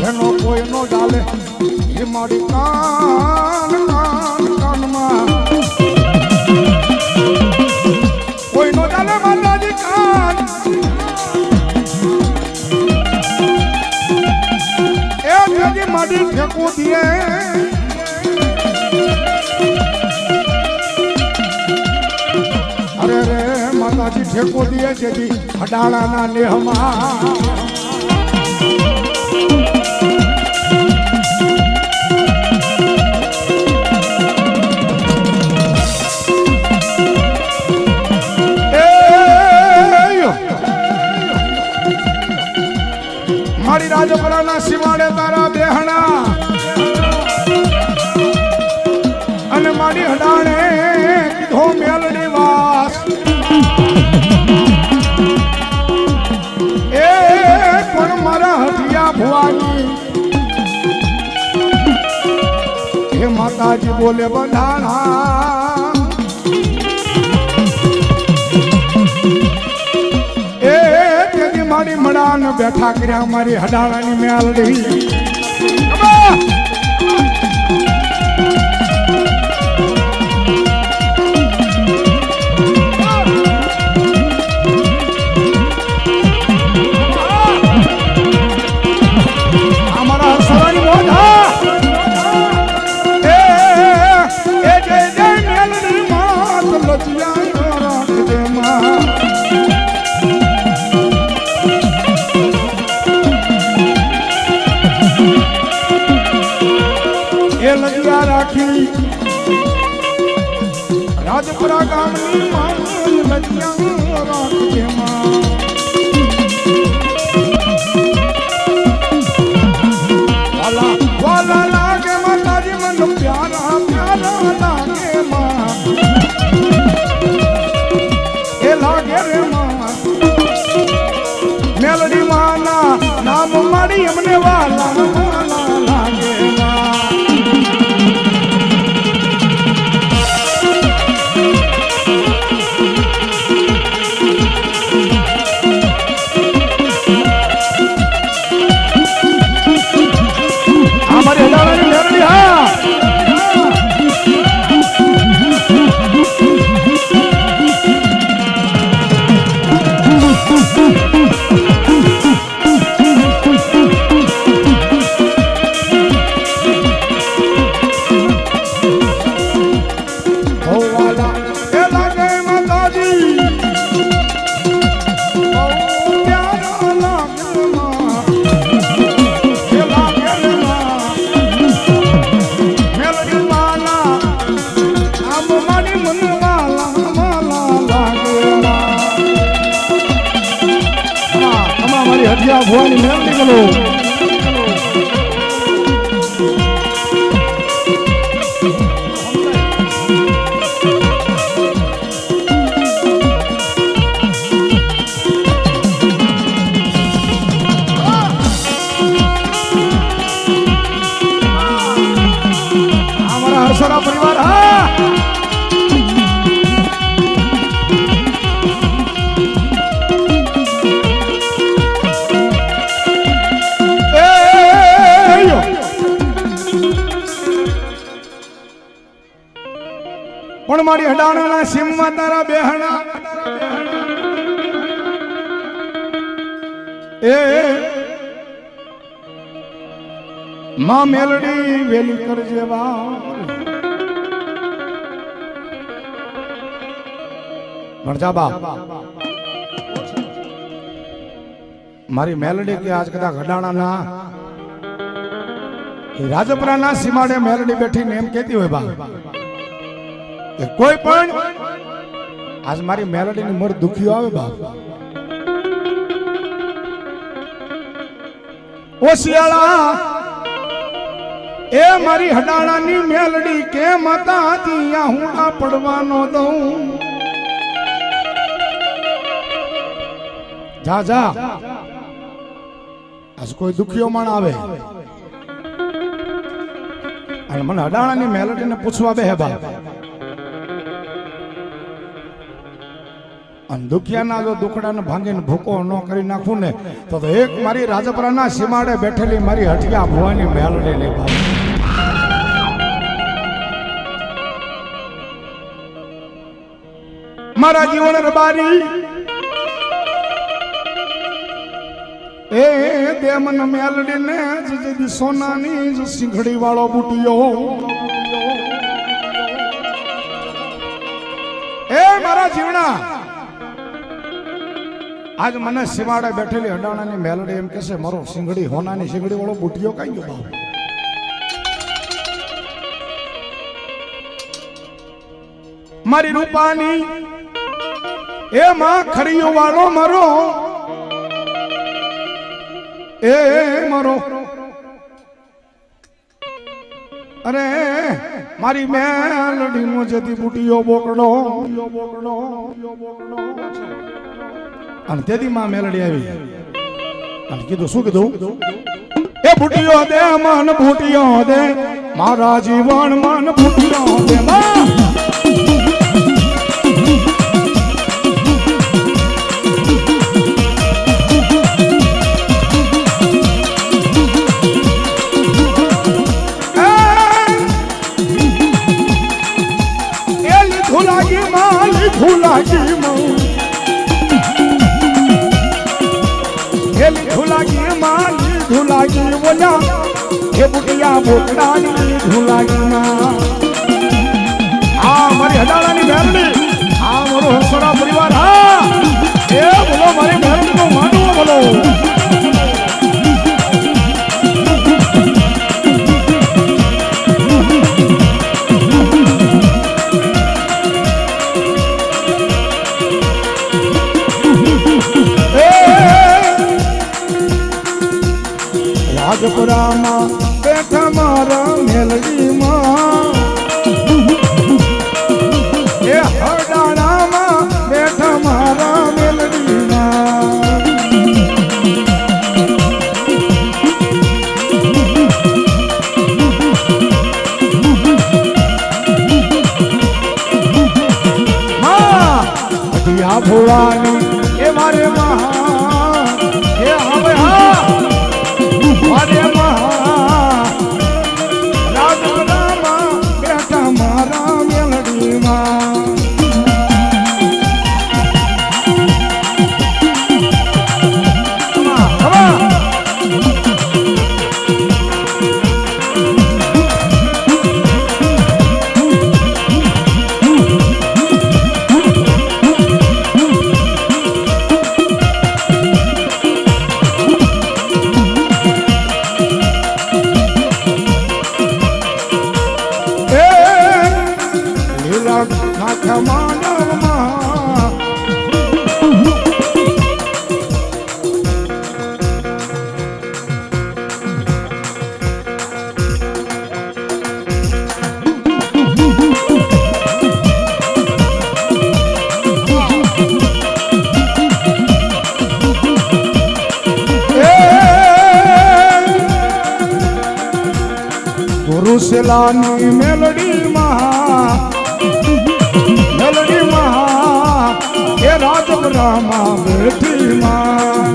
એનો કોઈ નો ચાલે એ મારી કાન કાન કાનમાં કોઈ નો ચાલે માતાજી કાન એ તેજી મારી ઠેકું દીએ અરે રે માતાજી ઠેકું દીએ જેથી અડાળાના નેહમાં મારી રાજપરાના સીમાડે તારા બેહણા અને મારી હડાણે કીધો મેલડી વાસ એ પણ મારા હઠિયા ભુવાની હે માતાજી બોલે બંધાણા મારી મડાન બેઠા કર્યા મારી હડાણાની મેલડી અમારા સવાની મોઢા એ જય જય મેલડી માત લજિયા રાખજે માં લજિયા રાખી રાજપુરા ગામની માની લજિયા રાખજે માં વાલા વાલા લાગે માતાજી મન પ્યારા પ્યારા લાગે માં એ લાગે રે માં મેલડી માના નામ મારી અમને વાલા વાલા લાગે માં હઠિયા ભુવાની મેલડી ગલો અમારા હરસરા પરિવાર હા પણ મારી હડાણાના સીમમાં તારા બેહણા એ માં મેલડી વેલી કરજે વાર ભણજાબા મારી મેલડી કે આજ કદાચ હડાણાના રાજપરાના સીમાડે મેલડી બેઠીને એમ કહેતી હોય બા કોઈ પણ આજ મારી મેલડી ની મોર દુખ્યો આવે બાપ ઓ શિયાળા એ મારી હડાણાની મેલડી કેમ હતા ત્યાં હુંડા પડવાનો દઉં જા જા આજ કોઈ દુખ્યો માણ આવે અને મને હડાણાની મેલડી ને પૂછવા બે બાપ અને દુખિયાના જો દુખડાને ભાંગીને ભૂકો ન કરી નાખું ને તો એક મારી રાજપરાના સીમાડે બેઠેલી મારી હઠિયા ભવાની મેલડીની ભાવ મારા જીવન રબારી એ દેમન મેલડીને જ સોનાની જ સિંઘડી વાળો બુટિયો એ મારા જીવના આજ મને સિવાડે બેઠેલી અડાણાની મેલડી એમ કહેશે મારો સિંગડી હોનાની સિંગડી વાળો બુટિયો કઈ ગયો ભાવ મારી રૂપાની એ માં ખરીયો વાળો મારો એ મારો અરે મારી મેલડી નો જતી બુટિયો બોકડો અને તેથી માં મેલડી આવી અને કીધું શું કીધું એ બુટિયો દે મન બુટિયો દે મારા જીવન મન બુટિયો દે ધુલાગી બોલા હે બુટિયા બોકડાની ધુલાગી માં આ મારી હડાળાની મેરડી આ મારો હસરા પરિવાર હા એ બોલો મારી મેરડી નો માનવો બોલો રાજપુરામાં બેઠા મારા મેલડીમાં એ હરડાણામાં બેઠા મારા મેલડીમાં હટિયા ભોળાની એ મારે મહા એ હવે હા મારે રાજપુરામાં બેઠા મારા મેલડીમાં ગુરુસેલાની મેલડીમાં એ રાજપુરામાં બેઠીમાં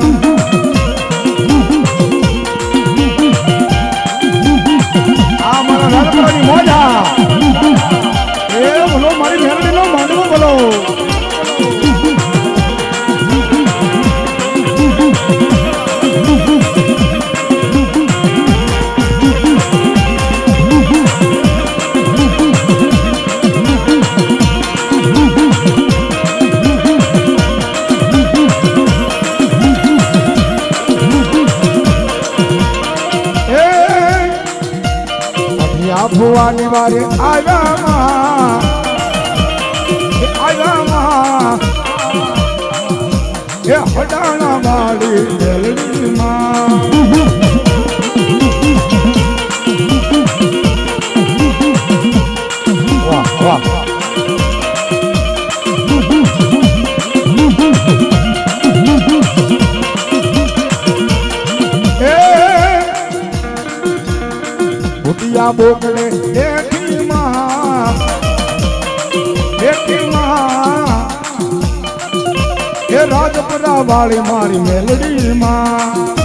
આ મારા રાજપુરાની મોજા એ બોલો મારી મેલડીનો માંડવો બોલો ભુવાની વારે આવ્યા એ હડાણા વાળી મેલડીમાં વાહ વાહ બુટિયા બોકડે દેખીમાં વાળી મારી મેલડી માં